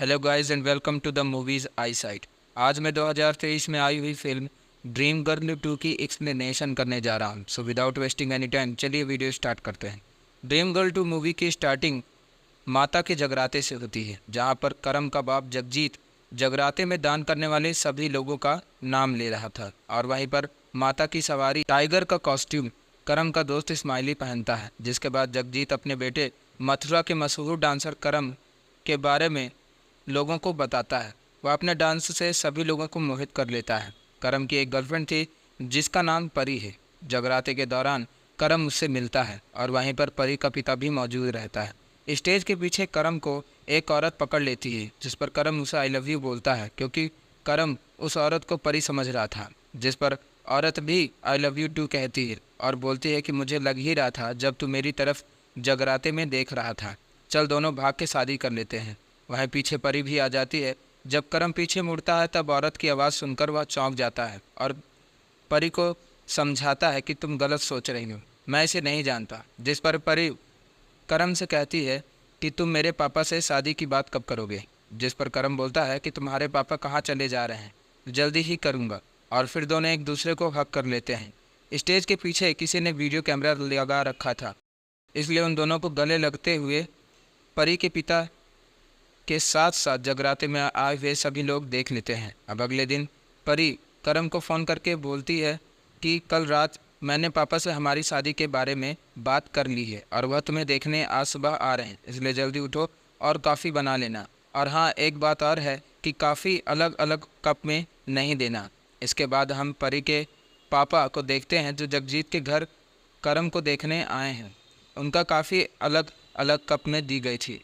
Hello guys and welcome to the movies I site. आज मैं 2023 में आई हुई फिल्म ड्रीम गर्ल 2 की एक्सप्लेनेशन करने जा रहा हूँ। So without wasting any time चलिए वीडियो स्टार्ट करते हैं। ड्रीम गर्ल 2 मूवी की स्टार्टिंग माता के जगराते से होती है, जहाँ पर करम का बाप जगजीत जगराते में दान करने वाले सभी लोगों का नाम ले रहा था और वहीं पर माता की सवारी टाइगर का कॉस्ट्यूम करम का दोस्त स्माइली पहनता है। जिसके बाद जगजीत अपने बेटे मथुरा के मशहूर डांसर करम के बारे में लोगों को बताता है। वह अपने डांस से सभी लोगों को मोहित कर लेता है। करम की एक गर्लफ्रेंड थी जिसका नाम परी है। जगराते के दौरान करम उससे मिलता है और वहीं पर परी का पिता भी मौजूद रहता है। स्टेज के पीछे करम को एक औरत पकड़ लेती है, जिस पर करम उसे आई लव यू बोलता है, क्योंकि करम उस औरत को परी समझ रहा था। जिस पर औरत भी आई लव यू टू कहती है और बोलती है कि मुझे लग ही रहा था जब तू मेरी तरफ जगराते में देख रहा था, चल दोनों भाग के शादी कर लेते हैं। वहीं पीछे परी भी आ जाती है। जब करम पीछे मुड़ता है तब औरत की आवाज़ सुनकर वह चौंक जाता है और परी को समझाता है कि तुम गलत सोच रही हो, मैं इसे नहीं जानता। जिस पर परी करम से कहती है कि तुम मेरे पापा से शादी की बात कब करोगे। जिस पर करम बोलता है कि तुम्हारे पापा कहाँ चले जा रहे हैं, जल्दी ही करूँगा। और फिर दोनों एक दूसरे को हक कर लेते हैं। स्टेज के पीछे किसी ने वीडियो कैमरा लगा रखा था, इसलिए उन दोनों को गले लगते हुए परी के पिता के साथ साथ जगराते में आए हुए सभी लोग देख लेते हैं। अब अगले दिन परी करम को फ़ोन करके बोलती है कि कल रात मैंने पापा से हमारी शादी के बारे में बात कर ली है और वह तुम्हें देखने आज सुबह आ रहे हैं, इसलिए जल्दी उठो और कॉफ़ी बना लेना। और हाँ, एक बात और है कि काफ़ी अलग अलग कप में नहीं देना। इसके बाद हम परी के पापा को देखते हैं जो जगजीत के घर करम को देखने आए हैं। उनका काफ़ी अलग अलग कप में दी गई थी।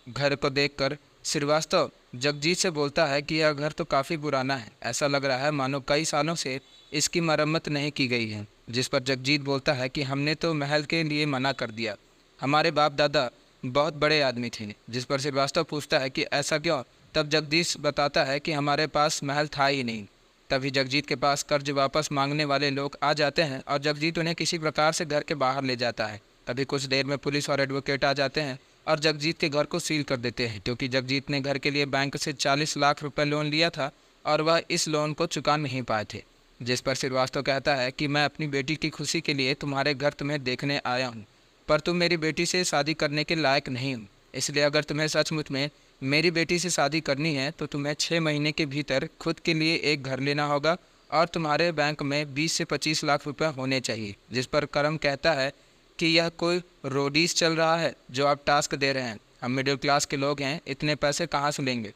घर को देखकर श्रीवास्तव जगजीत से बोलता है कि यह घर तो काफ़ी पुराना है, ऐसा लग रहा है मानो कई सालों से इसकी मरम्मत नहीं की गई है। जिस पर जगजीत बोलता है कि हमने तो महल के लिए मना कर दिया, हमारे बाप दादा बहुत बड़े आदमी थे। जिस पर श्रीवास्तव पूछता है कि ऐसा क्यों। तब जगदीश बताता है कि हमारे पास महल था ही नहीं। तभी जगजीत के पास कर्ज वापस मांगने वाले लोग आ जाते हैं और जगजीत उन्हें किसी प्रकार से घर के बाहर ले जाता है। तभी कुछ देर में पुलिस और एडवोकेट आ जाते हैं और जगजीत के घर को सील कर देते हैं, क्योंकि जगजीत ने घर के लिए बैंक से 40 लाख रुपए लोन लिया था और वह इस लोन को चुका नहीं पाए थे। जिस पर श्रीवास्तव कहता है कि मैं अपनी बेटी की खुशी के लिए तुम्हारे घर तुम्हें देखने आया हूँ, पर तुम मेरी बेटी से शादी करने के लायक नहीं हो। इसलिए अगर तुम्हें सचमुच में मेरी बेटी से शादी करनी है तो तुम्हें 6 महीने के भीतर खुद के लिए एक घर लेना होगा और तुम्हारे बैंक में 20 से 25 लाख रुपए होने चाहिए। जिस पर करम कहता है कि यह कोई रोडीज चल रहा है जो आप टास्क दे रहे हैं, हम मिडिल क्लास के लोग हैं, इतने पैसे कहाँ से लेंगे।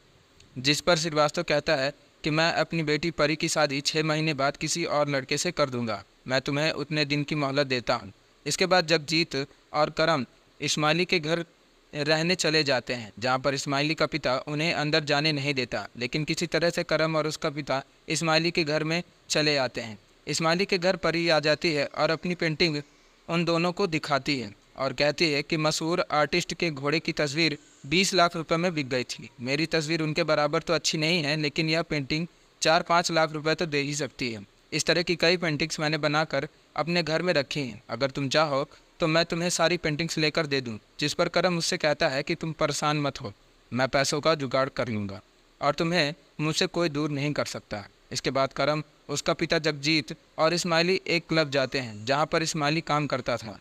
जिस पर श्रीवास्तव कहता है कि मैं अपनी बेटी परी की शादी 6 महीने बाद किसी और लड़के से कर दूंगा, मैं तुम्हें उतने दिन की मोहलत देता हूँ। इसके बाद जगजीत और करम इस्माइली के घर रहने चले जाते हैं, जहाँ पर इस्माइली का पिता उन्हें अंदर जाने नहीं देता, लेकिन किसी तरह से करम और उसका पिता इस्माइली के घर में चले आते हैं। इस्माइली के घर परी आ जाती है और अपनी पेंटिंग उन दोनों को दिखाती है और कहती है कि मशहूर आर्टिस्ट के घोड़े की तस्वीर 20 लाख रुपए में बिक गई थी। मेरी तस्वीर उनके बराबर तो अच्छी नहीं है, लेकिन यह पेंटिंग 4-5 लाख रुपए तो दे ही सकती है। इस तरह की कई पेंटिंग्स मैंने बनाकर अपने घर में रखी हैं, अगर तुम चाहो तो मैं तुम्हें सारी पेंटिंग्स लेकर दे दूं। जिस पर करम उससे कहता है कि तुम परेशान मत हो, मैं पैसों का जुगाड़ कर लूँगा और तुम्हें मुझसे कोई दूर नहीं कर सकता। इसके बाद करम, उसका पिता जगजीत और इस्माइली एक क्लब जाते हैं जहां पर इस्माइली काम करता था।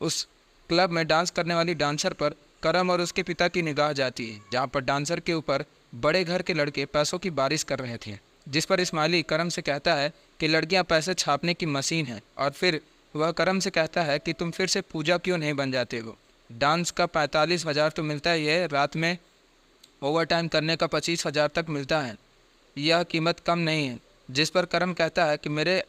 उस क्लब में डांस करने वाली डांसर पर करम और उसके पिता की निगाह जाती है, जहां पर डांसर के ऊपर बड़े घर के लड़के पैसों की बारिश कर रहे थे। जिस पर इस्माइली करम से कहता है कि लड़कियां पैसे छापने की मशीन है और फिर वह करम से कहता है कि तुम फिर से पूजा क्यों नहीं बन जाते हो। डांस का 45,000 तो मिलता ही है, रात में ओवर टाइम करने का 25,000 तक मिलता है, यह कीमत कम नहीं है। जिस पर करम कहता है कि मेरे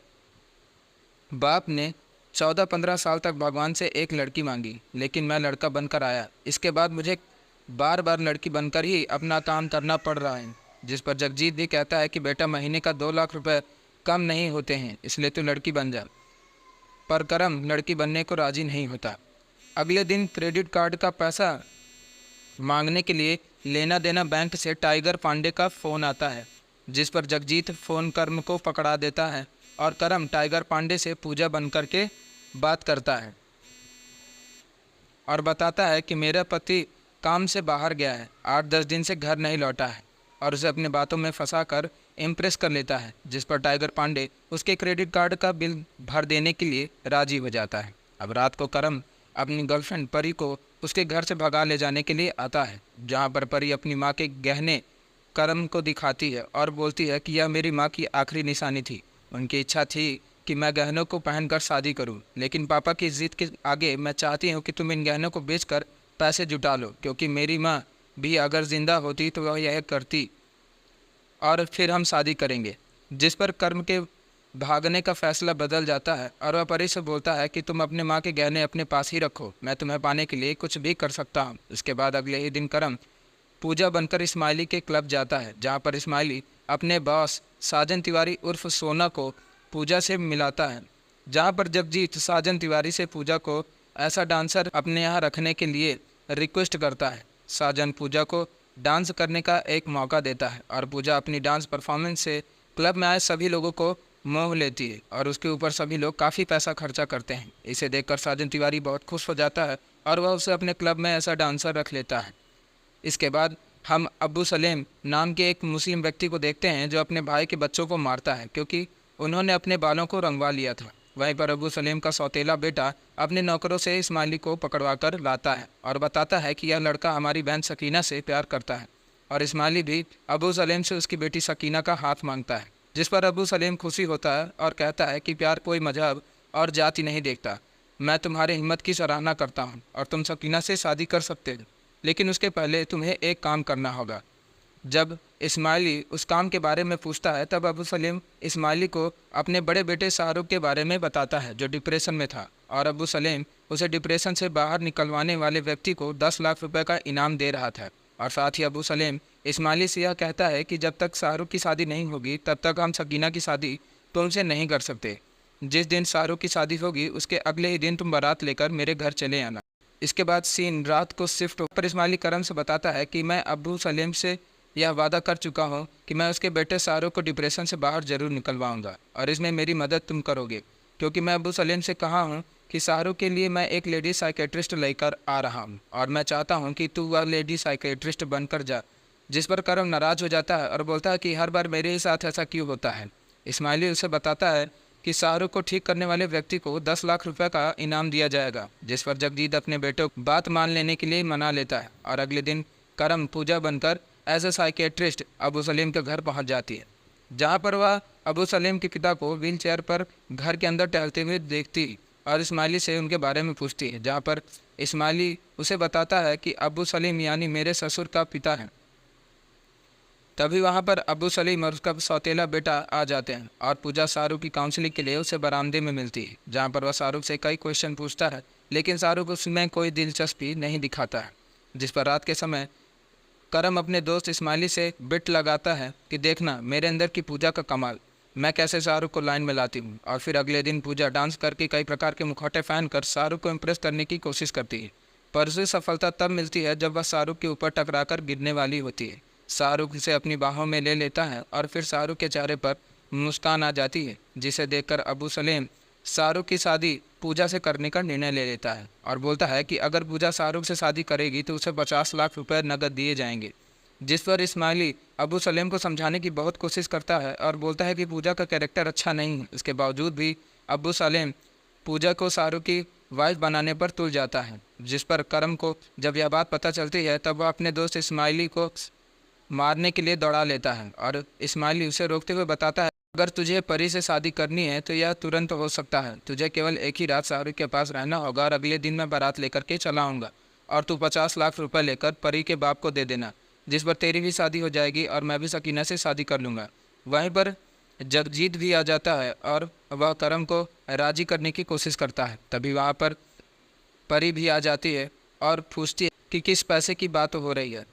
बाप ने 14-15 साल तक भगवान से एक लड़की मांगी, लेकिन मैं लड़का बनकर आया, इसके बाद मुझे बार बार लड़की बनकर ही अपना काम करना पड़ रहा है। जिस पर जगजीत भी कहता है कि बेटा महीने का 2 लाख रुपए कम नहीं होते हैं, इसलिए तू लड़की बन जा। पर करम लड़की बनने को राजी नहीं होता। अगले दिन क्रेडिट कार्ड का पैसा मांगने के लिए लेना देना बैंक से टाइगर पांडे का फ़ोन आता है। जिस पर जगजीत फ़ोन करम को पकड़ा देता है और करम टाइगर पांडे से पूजा बन करके बात करता है और बताता है कि मेरा पति काम से बाहर गया है, 8-10 दिन से घर नहीं लौटा है और उसे अपने बातों में फंसा कर इम्प्रेस कर लेता है, जिस पर टाइगर पांडे उसके क्रेडिट कार्ड का बिल भर देने के लिए राजी हो जाता है। अब रात को करम अपनी गर्लफ्रेंड परी को उसके घर से भगा ले जाने के लिए आता है, जहाँ पर परी अपनी माँ के गहने करम को दिखाती है और बोलती है कि यह मेरी माँ की आखिरी निशानी थी। उनकी इच्छा थी कि मैं गहनों को पहनकर शादी करूं, लेकिन पापा की जिद के आगे मैं चाहती हूं कि तुम इन गहनों को बेचकर पैसे जुटा लो, क्योंकि मेरी माँ भी अगर जिंदा होती तो वह यह करती और फिर हम शादी करेंगे। जिस पर कर्म के भागने का फैसला बदल जाता है और वह परी से बोलता है कि तुम अपने माँ के गहने अपने पास ही रखो, मैं तुम्हें पाने के लिए कुछ भी कर सकता हूँ। उसके बाद अगले ही दिन करम पूजा बनकर इस्माइली के क्लब जाता है, जहाँ पर इस्माइली अपने बॉस साजन तिवारी उर्फ सोना को पूजा से मिलाता है, जहाँ पर जगजीत साजन तिवारी से पूजा को ऐसा डांसर अपने यहाँ रखने के लिए रिक्वेस्ट करता है। साजन पूजा को डांस करने का एक मौका देता है और पूजा अपनी डांस परफॉर्मेंस से क्लब में आए सभी लोगों को मोह लेती है और उसके ऊपर सभी लोग काफ़ी पैसा खर्चा करते हैं। इसे देखकर साजन तिवारी बहुत खुश हो जाता है और वह उसे अपने क्लब में ऐसा डांसर रख लेता है। इसके बाद हम अब्बू सलेम नाम के एक मुस्लिम व्यक्ति को देखते हैं, जो अपने भाई के बच्चों को मारता है क्योंकि उन्होंने अपने बालों को रंगवा लिया था। वहीं पर अब्बू सलेम का सौतेला बेटा अपने नौकरों से इस्माइली को पकड़वा कर लाता है और बताता है कि यह लड़का हमारी बहन सकीना से प्यार करता है, और इस्माइली भी अब्बू सलेम से उसकी बेटी सकीना का हाथ मांगता है। जिस पर अब्बू सलेम खुशी होता है और कहता है कि प्यार कोई मजहब और जाति नहीं देखता। मैं तुम्हारी हिम्मत की सराहना करता हूँ और तुम सकीना से शादी कर सकते हो, लेकिन उसके पहले तुम्हें एक काम करना होगा। जब इस्माइली उस काम के बारे में पूछता है तब अबू सलीम इस्माइली को अपने बड़े बेटे शाहरुख के बारे में बताता है, जो डिप्रेशन में था, और अबू सलीम उसे डिप्रेशन से बाहर निकलवाने वाले व्यक्ति को 10 लाख रुपए का इनाम दे रहा था। और साथ ही अबू सलीम इस्माइली से यह कहता है कि जब तक शाहरुख की शादी नहीं होगी तब तक हम सकीना की शादी तुमसे नहीं कर सकते। जिस दिन शाहरुख की शादी होगी उसके अगले ही दिन तुम बारात लेकर मेरे घर चले आना। इसके बाद सीन रात को शिफ्ट होकर इस्माइली करम से बताता है कि मैं अबू सलीम से यह वादा कर चुका हूँ कि मैं उसके बेटे शाहरुख को डिप्रेशन से बाहर जरूर निकलवाऊंगा और इसमें मेरी मदद तुम करोगे, क्योंकि मैं अबू सलीम से कहा हूँ कि शाहरुख के लिए मैं एक लेडी साइकेट्रिस्ट लेकर आ रहा हूँ और मैं चाहता हूँ कि तू वह लेडी साइकेट्रिस्ट बनकर जा। जिस पर करम नाराज हो जाता है और बोलता है कि हर बार मेरे ही साथ ऐसा क्यों होता है। इस्माइली उसे बताता है कि शाहरुख को ठीक करने वाले व्यक्ति को 10 लाख रुपए का इनाम दिया जाएगा, जिस पर जगजीत अपने बेटे को बात मान लेने के लिए मना लेता है और अगले दिन करम पूजा बनकर as a psychiatrist Abu Salim के घर पहुंच जाती है, जहां पर वह अबू सलीम के पिता को व्हील चेयर पर घर के अंदर टहलते हुए देखती और इस्माइली से उनके बारे में पूछती है, जहां पर इस्माइली उसे बताता है कि अबू सलीम यानी मेरे ससुर का पिता है। तभी वहां पर अबू सलीम और उसका सौतेला बेटा आ जाते हैं और पूजा शाहरुख की काउंसलिंग के लिए उसे बरामदे में मिलती है, जहां पर वह शाहरुख से कई क्वेश्चन पूछता है, लेकिन शाहरुख उसमें कोई दिलचस्पी नहीं दिखाता है। जिस पर रात के समय करम अपने दोस्त इस्माइली से बिट लगाता है कि देखना मेरे अंदर की पूजा का कमाल, मैं कैसे शाहरुख को लाइन में लाती हूँ। और फिर अगले दिन पूजा डांस करके कई प्रकार के मुखौटे पहन कर शाहरुख को इम्प्रेस करने की कोशिश करती है, पर उसे सफलता तब मिलती है जब वह शाहरुख के ऊपर टकराकर गिरने वाली होती है। शाहरुख इसे अपनी बाहों में ले लेता है और फिर शाहरुख के चेहरे पर मुस्कान आ जाती है, जिसे देखकर अबू सलीम शाहरुख की शादी पूजा से करने का निर्णय ले लेता है और बोलता है कि अगर पूजा शाहरुख से शादी करेगी तो उसे 50 लाख रुपए नकद दिए जाएंगे। जिस पर इस्माइली अबू सलीम को समझाने की बहुत कोशिश करता है और बोलता है कि पूजा का कैरेक्टर अच्छा नहीं है। इसके बावजूद भी अबू सलीम पूजा को शाहरुख की वाइफ बनाने पर तुल जाता है। जिस पर करम को जब यह बात पता चलती है तब वह अपने दोस्त इस्माइली को मारने के लिए दौड़ा लेता है और इस्माइली उसे रोकते हुए बताता है, अगर तुझे परी से शादी करनी है तो यह तुरंत हो सकता है, तुझे केवल एक ही रात शाहरुख के पास रहना होगा और अगले दिन मैं बारात लेकर के चला आऊँगा और तू 50 लाख रुपए लेकर परी के बाप को दे देना, जिस पर तेरी भी शादी हो जाएगी और मैं भी सकीना से शादी कर लूँगा। वहीं पर जगजीत भी आ जाता है और वह करम को राजी करने की कोशिश करता है। तभी वहाँ पर परी भी आ जाती है और पूछती है कि किस पैसे की बात हो रही है।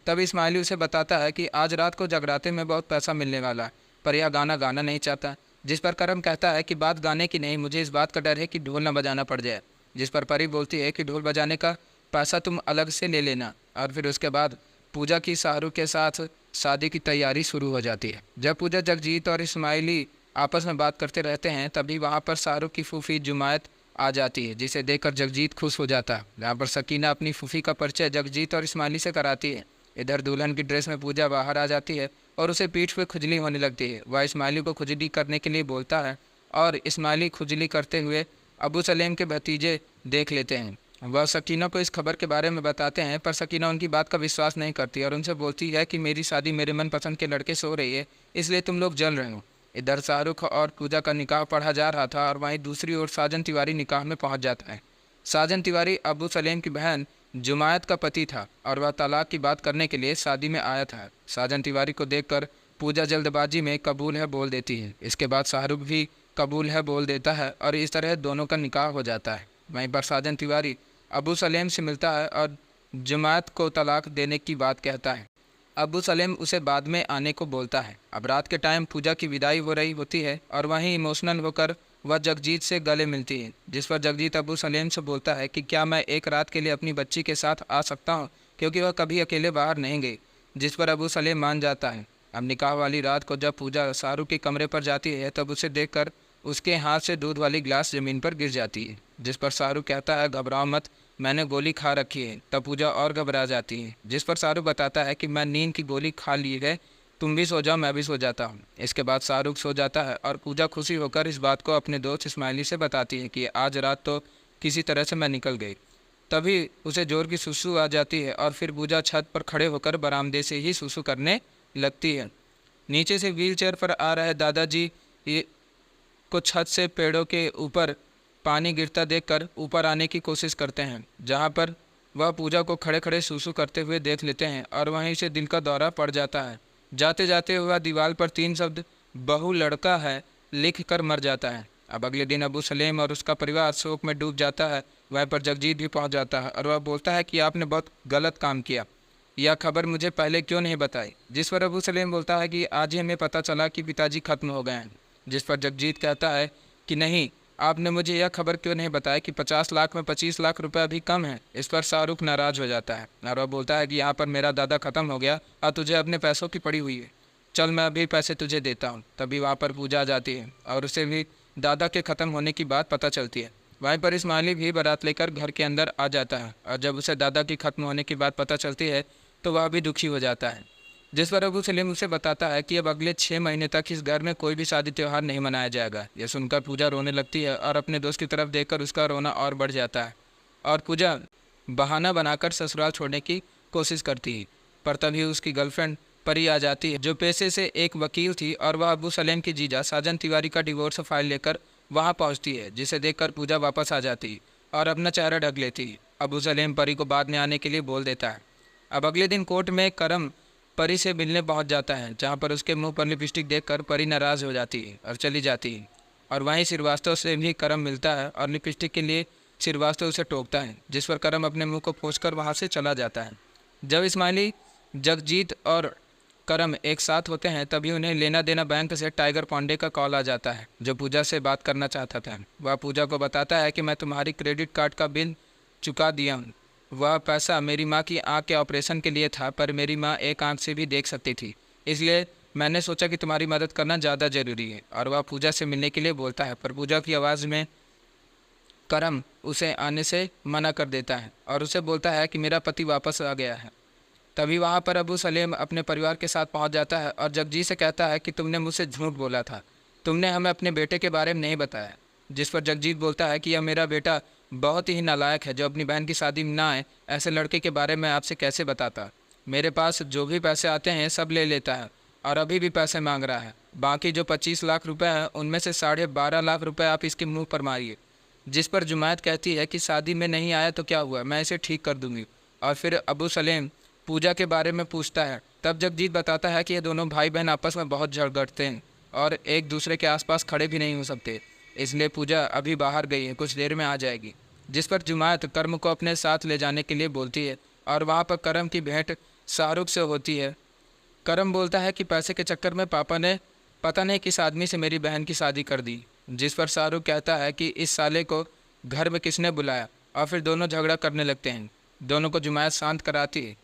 तब इस्माइली उसे बताता है कि आज रात को जगराते में बहुत पैसा मिलने वाला है, पर यह गाना गाना नहीं चाहता। जिस पर करम कहता है कि बात गाने की नहीं, मुझे इस बात का डर है कि ढोल न बजाना पड़ जाए। जिस पर परी बोलती है कि ढोल बजाने का पैसा तुम अलग से ले लेना। और फिर उसके बाद पूजा की शाहरुख के साथ शादी की तैयारी शुरू हो जाती है। जब पूजा जगजीत और इस्माइली आपस में बात करते रहते हैं तभी वहाँ पर शाहरुख की फूफी जुमायत आ जाती है, जिसे देखकर जगजीत खुश हो जाता है। यहाँ पर सकीना अपनी फूफी का परिचय जगजीत और इस्माइली से कराती है। इधर दुल्हन की ड्रेस में पूजा बाहर आ जाती है और उसे पीठ पे खुजली होने लगती है। वह इस्माइली को खुजली करने के लिए बोलता है और इस्माइली खुजली करते हुए अबू सलेम के भतीजे देख लेते हैं। वह सकीना को इस खबर के बारे में बताते हैं, पर सकीना उनकी बात का विश्वास नहीं करती और उनसे बोलती है कि मेरी शादी मेरे मनपसंद के लड़के से हो रही है, इसलिए तुम लोग जल रहे हो। इधर शाहरुख और पूजा का निकाह पढ़ा जा रहा था और वहीं दूसरी ओर साजन तिवारी निकाह में पहुंच जाता है। साजन तिवारी अबू सलेम की बहन जुमायत का पति था और वह तलाक की बात करने के लिए शादी में आया था। साजन तिवारी को देखकर पूजा जल्दबाजी में कबूल है बोल देती है। इसके बाद शाहरुख भी कबूल है बोल देता है और इस तरह दोनों का निकाह हो जाता है। वहीं पर साजन तिवारी अबू सलेम से मिलता है और जुमायत को तलाक देने की बात कहता है। अबू सलेम उसे बाद में आने को बोलता है। अब रात के टाइम पूजा की विदाई हो रही होती है और वहीं इमोशनल होकर वह जगजीत से गले मिलती है, जिस पर जगजीत अबू सलेम से बोलता है कि क्या मैं एक रात के लिए अपनी बच्ची के साथ आ सकता हूं, क्योंकि वह कभी अकेले बाहर नहीं गई। जिस पर अबू सलेम मान जाता है। अब निकाह वाली रात को जब पूजा शाहरुख के कमरे पर जाती है तब उसे देखकर उसके हाथ से दूध वाली गिलास ज़मीन पर गिर जाती है, जिस पर शाहरुख कहता है घबराओ मत, मैंने गोली खा रखी है। तब पूजा और घबरा जाती है, जिस पर शाहरुख बताता है कि मैं नींद की गोली खा ली है, तुम भी सो जाओ मैं भी सो जाता हूँ। इसके बाद शाहरुख सो जाता है और पूजा खुशी होकर इस बात को अपने दोस्त इस्माइली से बताती है कि आज रात तो किसी तरह से मैं निकल गई। तभी उसे जोर की सुसु आ जाती है और फिर पूजा छत पर खड़े होकर बरामदे से ही सुसु करने लगती है। नीचे से व्हील चेयर पर आ रहे दादाजी को छत से पेड़ों के ऊपर पानी गिरता देखकर ऊपर आने की कोशिश करते हैं, जहां पर वह पूजा को खड़े खड़े सुसु करते हुए देख लेते हैं और वहीं से दिल का दौरा पड़ जाता है। जाते जाते वह दीवार पर 3 शब्द बहू लड़का है लिख कर मर जाता है। अब अगले दिन अबू सलेम और उसका परिवार शोक में डूब जाता है। वहीं पर जगजीत भी पहुंच जाता है और वह बोलता है कि आपने बहुत गलत काम किया, यह खबर मुझे पहले क्यों नहीं बताई। जिस पर अबू सलेम बोलता है कि आज ही हमें पता चला कि पिताजी खत्म हो गए हैं। जिस पर जगजीत कहता है कि नहीं, आपने मुझे यह खबर क्यों नहीं बताया कि 50 लाख में 25 लाख रुपए अभी कम है। इस पर शाहरुख नाराज हो जाता है और वह बोलता है कि यहाँ पर मेरा दादा खत्म हो गया और तुझे अपने पैसों की पड़ी हुई है, चल मैं अभी पैसे तुझे देता हूँ। तभी वहाँ पर पूजा आ जाती है और उसे भी दादा के ख़त्म होने की बात पता चलती है। वहीं पर इस्माइली भी बारात लेकर घर के अंदर आ जाता है और जब उसे दादा की खत्म होने की बात पता चलती है तो वह भी दुखी हो जाता है। जिस पर अबू सलीम उसे बताता है कि अब अगले 6 महीने तक इस घर में कोई भी शादी त्यौहार नहीं मनाया जाएगा। यह सुनकर पूजा रोने लगती है और अपने दोस्त की तरफ देखकर उसका रोना और बढ़ जाता है और पूजा बहाना बनाकर ससुराल छोड़ने की कोशिश करती है। पर तभी उसकी गर्लफ्रेंड परी आ जाती है, जो पेशे से एक वकील थी और वह अबू सलेम की जीजा साजन तिवारी का डिवोर्स फाइल लेकर वहां पहुंचती है, जिसे देखकर पूजा वापस आ जाती है और अपना चेहरा ढक लेती है। अबू सलेम परी को बाद में आने के लिए बोल देता है। अब अगले दिन कोर्ट में करम परी से मिलने पहुंच जाता है, जहां पर उसके मुंह पर लिपस्टिक देखकर परी नाराज हो जाती है और चली जाती है। और वहीं श्रीवास्तव से भी करम मिलता है और लिपस्टिक के लिए श्रीवास्तव उसे टोकता है, जिस पर करम अपने मुंह को पोंछकर वहां से चला जाता है। जब इस्माइली, जगजीत और करम एक साथ होते हैं तभी उन्हें लेना देना बैंक से टाइगर पांडे का कॉल आ जाता है, जो पूजा से बात करना चाहता था। वह पूजा को बताता है कि मैं तुम्हारी क्रेडिट कार्ड का बिल चुका दिया हूँ। वह पैसा मेरी माँ की आँख के ऑपरेशन के लिए था, पर मेरी माँ एक आँख से भी देख सकती थी, इसलिए मैंने सोचा कि तुम्हारी मदद करना ज़्यादा ज़रूरी है। और वह पूजा से मिलने के लिए बोलता है, पर पूजा की आवाज़ में करम उसे आने से मना कर देता है और उसे बोलता है कि मेरा पति वापस आ गया है। तभी वहाँ पर अबू सलेम अपने परिवार के साथ पहुँच जाता है और जगजीत से कहता है कि तुमने मुझसे झूठ बोला था, तुमने हमें अपने बेटे के बारे में नहीं बताया। जिस पर जगजीत बोलता है कि यह मेरा बेटा बहुत ही नालायक है, जो अपनी बहन की शादी में ना आए, ऐसे लड़के के बारे में आपसे कैसे बताता। मेरे पास जो भी पैसे आते हैं सब ले लेता है और अभी भी पैसे मांग रहा है। बाकी जो 25 लाख रुपए हैं उनमें से 12.5 लाख रुपए आप इसके मुंह पर मारिए। जिस पर जुमैत कहती है कि शादी में नहीं आया तो क्या हुआ, मैं इसे ठीक कर दूंगी। और फिर अबू सलेम पूजा के बारे में पूछता है। तब जगजीत बताता है कि ये दोनों भाई बहन आपस में बहुत झगड़ते हैं और एक दूसरे के आसपास खड़े भी नहीं हो सकते, इसलिए पूजा अभी बाहर गई है, कुछ देर में आ जाएगी। जिस पर जुमैत कर्म को अपने साथ ले जाने के लिए बोलती है और वहाँ पर करम की भेंट शाहरुख से होती है। करम बोलता है कि पैसे के चक्कर में पापा ने पता नहीं किस आदमी से मेरी बहन की शादी कर दी। जिस पर शाहरुख कहता है कि इस साले को घर में किसने बुलाया, और फिर दोनों झगड़ा करने लगते हैं। दोनों को जुमैत शांत कराती है।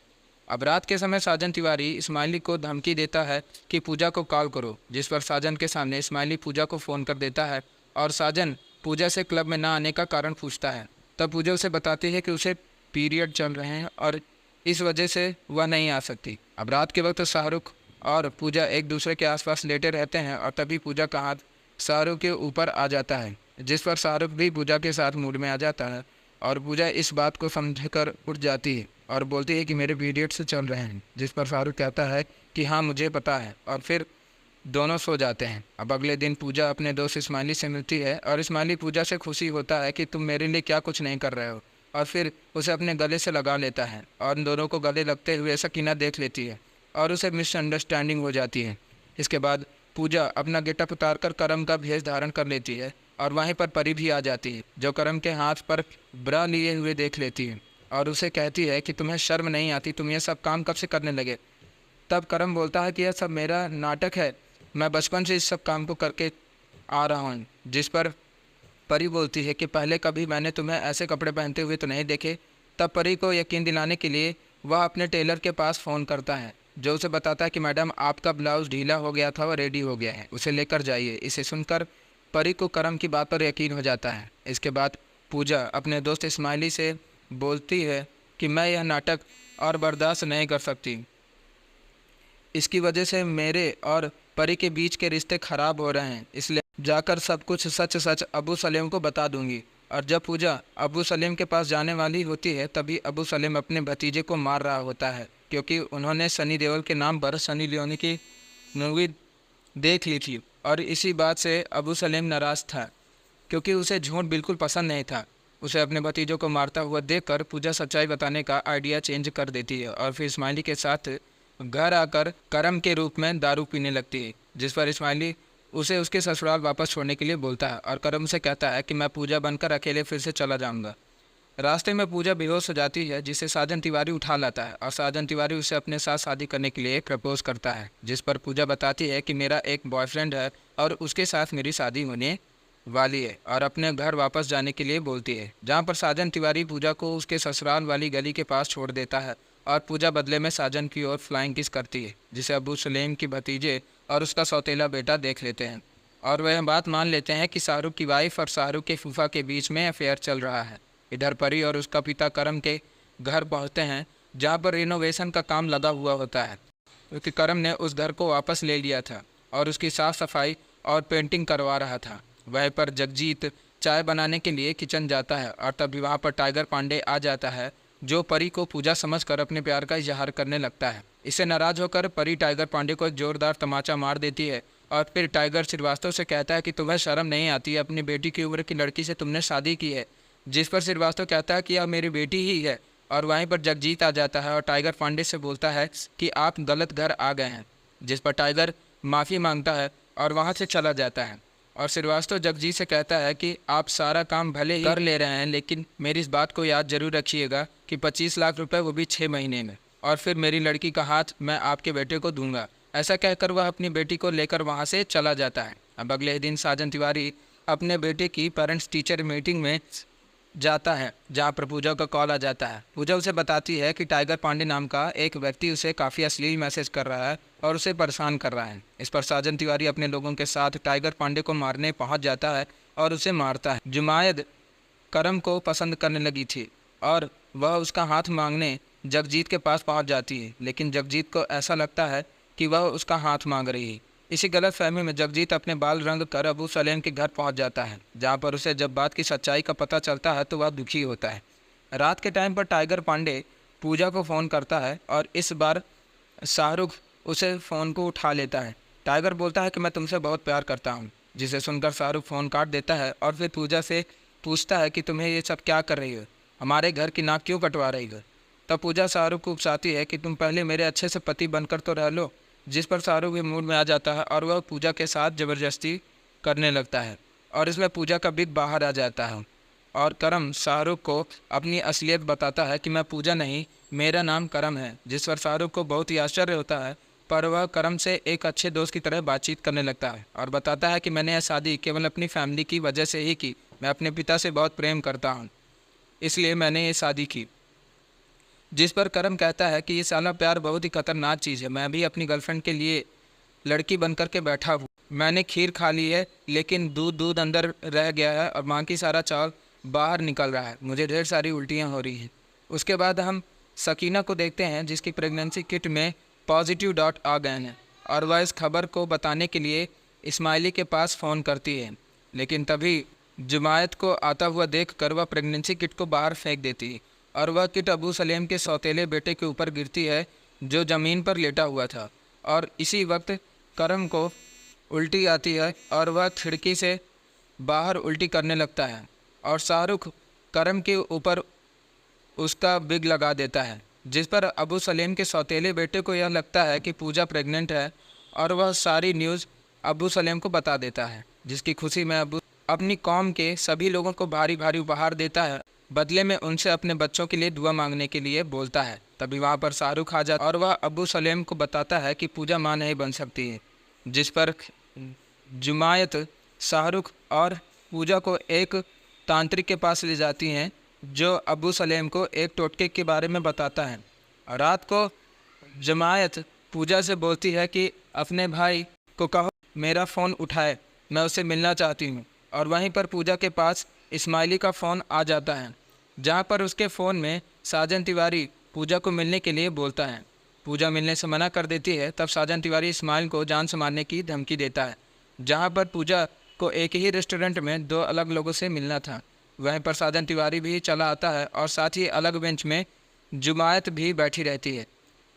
अब रात के समय साजन तिवारी इस्माइली को धमकी देता है कि पूजा को कॉल करो, जिस पर साजन के सामने इस्माइली पूजा को फ़ोन कर देता है और साजन पूजा से क्लब में ना आने का कारण पूछता है। तब पूजा उसे बताती है कि उसे पीरियड चल रहे हैं और इस वजह से वह नहीं आ सकती। अब रात के वक्त शाहरुख और पूजा एक दूसरे के आसपास लेटे रहते हैं और तभी पूजा का हाथ शाहरुख के ऊपर आ जाता है, जिस पर शाहरुख भी पूजा के साथ मूड में आ जाता है और पूजा इस बात को समझकर उठ जाती है और बोलती है कि मेरे पीरियड्स चल रहे हैं, जिस पर शाहरुख कहता है कि हाँ मुझे पता है, और फिर दोनों सो जाते हैं। अब अगले दिन पूजा अपने दोस्त इस्माइली से मिलती है और इस्माइली पूजा से खुशी होता है कि तुम मेरे लिए क्या कुछ नहीं कर रहे हो, और फिर उसे अपने गले से लगा लेता है और उन दोनों को गले लगते हुए सकीना देख लेती है और उसे मिसअंडरस्टैंडिंग हो जाती है। इसके बाद पूजा अपना गेटअप उतार कर करम का भेष धारण कर लेती है और वहीं पर परी भी आ जाती है, जो करम के हाथ पर ब्रा लिए हुए देख लेती है और उसे कहती है कि तुम्हें शर्म नहीं आती, तुम ये सब काम कब से करने लगे। तब करम बोलता है कि यह सब मेरा नाटक है, मैं बचपन से इस सब काम को करके आ रहा हूँ। जिस पर परी बोलती है कि पहले कभी मैंने तुम्हें ऐसे कपड़े पहनते हुए तो नहीं देखे। तब परी को यकीन दिलाने के लिए वह अपने टेलर के पास फ़ोन करता है, जो उसे बताता है कि मैडम आपका ब्लाउज़ ढीला हो गया था और रेडी हो गया है, उसे लेकर जाइए। इसे सुनकर परी को करम की बात पर यकीन हो जाता है। इसके बाद पूजा अपने दोस्त इस्माइली से बोलती है कि मैं यह नाटक और बर्दाश्त नहीं कर सकती, इसकी वजह से मेरे और परी के बीच के रिश्ते ख़राब हो रहे हैं, इसलिए जाकर सब कुछ सच सच अबू सलीम को बता दूंगी। और जब पूजा अबू सलीम के पास जाने वाली होती है तभी अबू सलीम अपने भतीजे को मार रहा होता है, क्योंकि उन्होंने सनी देओल के नाम पर सनी लियोनी की मूवी देख ली थी और इसी बात से अबू सलीम नाराज़ था, क्योंकि उसे झूठ बिल्कुल पसंद नहीं था। उसे अपने भतीजों को मारता हुआ देखकर पूजा सच्चाई बताने का आइडिया चेंज कर देती है और फिर इस्माइली के साथ घर आकर करम के रूप में दारू पीने लगती है, जिस पर इस्माइली उसे उसके ससुराल वापस छोड़ने के लिए बोलता है और करम से कहता है कि मैं पूजा बनकर अकेले फिर से चला जाऊंगा। रास्ते में पूजा बेहोश हो जाती है, जिसे साजन तिवारी उठा लाता है और साजन तिवारी उसे अपने साथ शादी करने के लिए प्रपोज करता है, जिस पर पूजा बताती है कि मेरा एक बॉयफ्रेंड है और उसके साथ मेरी शादी होने वाली है और अपने घर वापस जाने के लिए बोलती है, जहाँ पर साजन तिवारी पूजा को उसके ससुराल वाली गली के पास छोड़ देता है और पूजा बदले में साजन की ओर फ्लाइंग किस करती है, जिसे अबू सलीम की भतीजे और उसका सौतेला बेटा देख लेते हैं और वह बात मान लेते हैं कि शाहरुख की वाइफ और शाहरुख के फूफा के बीच में अफेयर चल रहा है। इधर परी और उसका पिता करम के घर पहुंचते हैं, जहां पर रिनोवेशन का काम लगा हुआ होता है, क्योंकि करम ने उस घर को वापस ले लिया था और उसकी साफ़ सफाई और पेंटिंग करवा रहा था। वहीं पर जगजीत चाय बनाने के लिए किचन जाता है और तभी वहाँ पर टाइगर पांडे आ जाता है, जो परी को पूजा समझकर अपने प्यार का इजहार करने लगता है। इससे नाराज़ होकर परी टाइगर पांडे को एक जोरदार तमाचा मार देती है और फिर टाइगर श्रीवास्तव से कहता है कि तुम्हें शर्म नहीं आती, अपनी बेटी की उम्र की लड़की से तुमने शादी की है, जिस पर श्रीवास्तव कहता है कि यह मेरी बेटी ही है। और वहीं पर जगजीत आ जाता है और टाइगर पांडे से बोलता है कि आप गलत घर आ गए हैं, जिस पर टाइगर माफ़ी मांगता है और वहाँ से चला जाता है। और श्रीवास्तव जगजीत से कहता है कि आप सारा काम भले ही कर ले रहे हैं, लेकिन मेरी इस बात को याद जरूर रखिएगा कि 25 लाख रुपए वो भी 6 महीने में, और फिर मेरी लड़की का हाथ मैं आपके बेटे को दूंगा। ऐसा कहकर वह अपनी बेटी को लेकर वहाँ से चला जाता है। अब अगले दिन साजन तिवारी अपने बेटे की पेरेंट्स टीचर मीटिंग में जाता है, जहाँ पर पूजा का कॉल आ जाता है। पूजा उसे बताती है कि टाइगर पांडे नाम का एक व्यक्ति उसे काफ़ी अश्लील मैसेज कर रहा है और उसे परेशान कर रहा है। इस पर साजन तिवारी अपने लोगों के साथ टाइगर पांडे को मारने पहुंच जाता है और उसे मारता है। जुमायद करम को पसंद करने लगी थी और वह उसका हाथ मांगने जगजीत के पास पहुंच जाती है, लेकिन जगजीत को ऐसा लगता है कि वह उसका हाथ मांग रही है। इसी गलत फहमी में जगजीत अपने बाल रंग कर अबू सलीम के घर पहुंच जाता है, जहां पर उसे जब बात की सच्चाई का पता चलता है तो वह दुखी होता है। रात के टाइम पर टाइगर पांडे पूजा को फ़ोन करता है और इस बार शाहरुख उसे फ़ोन को उठा लेता है। टाइगर बोलता है कि मैं तुमसे बहुत प्यार करता हूँ, जिसे सुनकर शाहरुख फ़ोन काट देता है और फिर पूजा से पूछता है कि तुम्हें ये सब क्या कर रही हो, हमारे घर की नाक क्यों कटवा रही हो। तब पूजा शाहरुख को उकसाती है कि तुम पहले मेरे अच्छे से पति बनकर तो रह लो, जिस पर शाहरुख भी मूड में आ जाता है और वह पूजा के साथ ज़बरदस्ती करने लगता है और इसमें पूजा का बिग बाहर आ जाता है और करम शाहरुख को अपनी असलियत बताता है कि मैं पूजा नहीं, मेरा नाम करम है, जिस पर शाहरुख को बहुत ही आश्चर्य होता है, पर वह करम से एक अच्छे दोस्त की तरह बातचीत करने लगता है और बताता है कि मैंने यह शादी केवल अपनी फैमिली की वजह से ही की, मैं अपने पिता से बहुत प्रेम करता हूँ, इसलिए मैंने ये शादी की। जिस पर करम कहता है कि ये साला प्यार बहुत ही खतरनाक चीज़ है, मैं भी अपनी गर्लफ्रेंड के लिए लड़की बनकर के बैठा हूँ, मैंने खीर खा ली है, लेकिन दूध दूध अंदर रह गया है और बाकी सारा चावल बाहर निकल रहा है। मुझे ढेर सारी उल्टियाँ हो रही हैं। उसके बाद हम सकीना को देखते हैं, जिसकी प्रेगनेंसी किट में पॉजिटिव डॉट आ गए हैं और वह इस खबर को बताने के लिए इस्माइली के पास फ़ोन करती है। लेकिन तभी जुमायत को आता हुआ देखकर वह प्रेगनेंसी किट को बाहर फेंक देती है और वह किट अबू सलेम के सौतेले बेटे के ऊपर गिरती है, जो ज़मीन पर लेटा हुआ था। और इसी वक्त करम को उल्टी आती है और वह खिड़की से बाहर उल्टी करने लगता है और शाहरुख करम के ऊपर उसका बिग लगा देता है, जिस पर अबू सलेम के सौतेले बेटे को यह लगता है कि पूजा प्रेग्नेंट है और वह सारी न्यूज़ अबू सलेम को बता देता है, जिसकी खुशी में अबू अपनी कौम के सभी लोगों को भारी भारी उपहार देता है। बदले में उनसे अपने बच्चों के लिए दुआ मांगने के लिए बोलता है। तभी वहाँ पर शाहरुख आ जाता और वह अबू सलेम को बताता है कि पूजा माँ नहीं बन सकती है, जिस पर जुमायत शाहरुख और पूजा को एक तांत्रिक के पास ले जाती हैं, जो अबू सलेम को एक टोटके के बारे में बताता है। रात को जुमायत पूजा से बोलती है कि अपने भाई को कहो मेरा फ़ोन उठाए, मैं उससे मिलना चाहती हूँ। और वहीं पर पूजा के पास इस्माइली का फ़ोन आ जाता है, जहाँ पर उसके फ़ोन में साजन तिवारी पूजा को मिलने के लिए बोलता है। पूजा मिलने से मना कर देती है। तब साजन तिवारी इस्माइल को जान से मारने की धमकी देता है, जहाँ पर पूजा को एक ही रेस्टोरेंट में दो अलग लोगों से मिलना था। वहीं पर साजन तिवारी भी चला आता है और साथ ही अलग बेंच में जुमायत भी बैठी रहती है।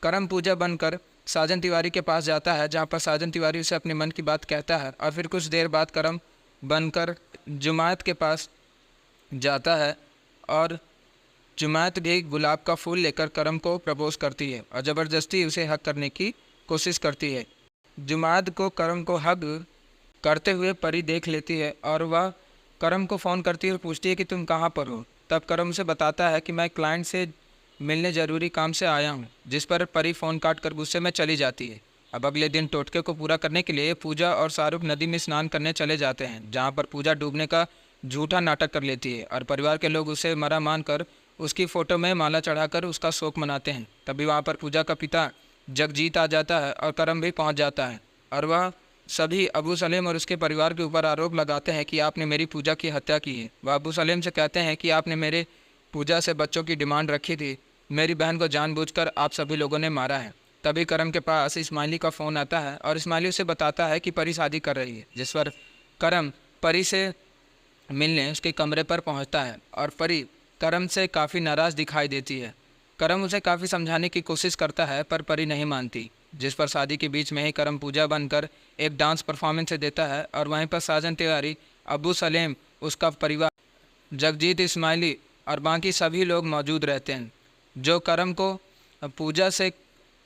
करम पूजा बनकर साजन तिवारी के पास जाता है, जहाँ पर साजन तिवारी उसे अपने मन की बात कहता है और फिर कुछ देर बाद करम बनकर जुमायत के पास जाता है और जुमायत भी गुलाब का फूल लेकर करम को प्रपोज करती है और ज़बरदस्ती उसे हक करने की कोशिश करती है। जुमायत को करम को हक करते हुए परी देख लेती है और वह करम को फ़ोन करती है और पूछती है कि तुम कहाँ पर हो। तब करम उसे बताता है कि मैं क्लाइंट से मिलने ज़रूरी काम से आया हूँ, जिस पर परी फ़ोन काट कर गुस्से में चली जाती है। अब अगले दिन टोटके को पूरा करने के लिए पूजा और शाहरुख नदी में स्नान करने चले जाते हैं, जहाँ पर पूजा डूबने का झूठा नाटक कर लेती है और परिवार के लोग उसे मरा मानकर उसकी फ़ोटो में माला चढ़ाकर उसका शोक मनाते हैं। तभी वहाँ पर पूजा का पिता जगजीत आ जाता है और करम भी पहुँच जाता है और वह सभी अबू सलेम और उसके परिवार के ऊपर आरोप लगाते हैं कि आपने मेरी पूजा की हत्या की है। वह अबू सलेम से कहते हैं कि आपने मेरे पूजा से बच्चों की डिमांड रखी थी, मेरी बहन को जानबूझकर आप सभी लोगों ने मारा है। तभी करम के पास इस्माइली का फ़ोन आता है और इस्माइली उसे बताता है कि परी शादी कर रही है, जिस पर करम परी से मिलने उसके कमरे पर पहुंचता है और परी करम से काफ़ी नाराज़ दिखाई देती है। करम उसे काफ़ी समझाने की कोशिश करता है पर परी नहीं मानती, जिस पर शादी के बीच में ही करम पूजा बनकर एक डांस परफॉर्मेंस देता है और वहीं पर साजन तिवारी, अबू सलेम, उसका परिवार, जगजीत, इस्माइली और बाकी सभी लोग मौजूद रहते हैं, जो करम को पूजा से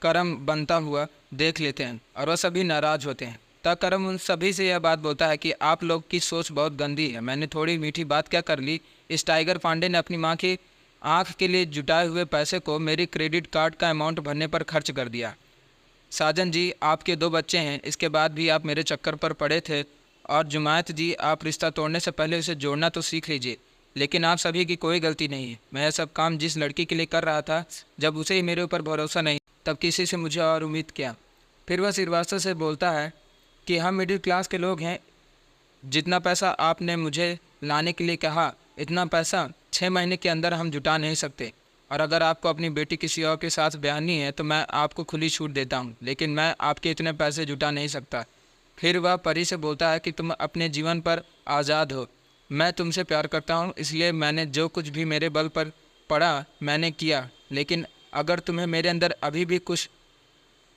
करम बनता हुआ देख लेते हैं और वह सभी नाराज़ होते हैं। तब करम उन सभी से यह बात बोलता है कि आप लोग की सोच बहुत गंदी है, मैंने थोड़ी मीठी बात क्या कर ली। इस टाइगर पांडे ने अपनी माँ की आँख के लिए जुटाए हुए पैसे को मेरी क्रेडिट कार्ड का अमाउंट भरने पर खर्च कर दिया। साजन जी, आपके 2 बच्चे हैं, इसके बाद भी आप मेरे चक्कर पर पड़े थे। और जुमायत जी, आप रिश्ता तोड़ने से पहले उसे जोड़ना तो सीख लीजिए। लेकिन आप सभी की कोई गलती नहीं है। मैं यह सब काम जिस लड़की के लिए कर रहा था, जब उसे ही मेरे ऊपर भरोसा नहीं, तब किसी से मुझे और उम्मीद क्या। फिर वह श्रीवास्तव से बोलता है कि हम मिडिल क्लास के लोग हैं, जितना पैसा आपने मुझे लाने के लिए कहा, इतना पैसा 6 महीने के अंदर हम जुटा नहीं सकते। और अगर आपको अपनी बेटी किसी और के साथ ब्याहनी है तो मैं आपको खुली छूट देता हूँ, लेकिन मैं आपके इतने पैसे जुटा नहीं सकता। फिर वह परी से बोलता है कि तुम अपने जीवन पर आज़ाद हो, मैं तुमसे प्यार करता हूँ, इसलिए मैंने जो कुछ भी मेरे बल पर पड़ा मैंने किया। लेकिन अगर तुम्हें मेरे अंदर अभी भी कुछ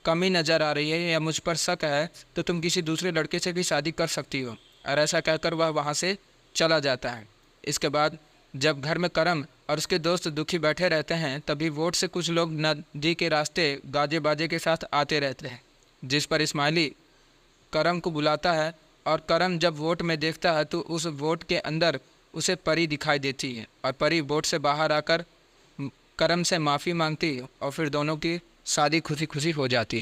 कमी नज़र आ रही है या मुझ पर शक है तो तुम किसी दूसरे लड़के से भी शादी कर सकती हो। और ऐसा कहकर वह वहाँ से चला जाता है। इसके बाद जब घर में करम और उसके दोस्त दुखी बैठे रहते हैं, तभी वोट से कुछ लोग नदी के रास्ते गाजे बाजे के साथ आते रहते हैं, जिस पर इस्माइली करम को बुलाता है और करम जब वोट में देखता है तो उस वोट के अंदर उसे परी दिखाई देती है और परी वोट से बाहर आकर करम से माफ़ी मांगती है और फिर दोनों की शादी खुशी खुशी हो जाती है।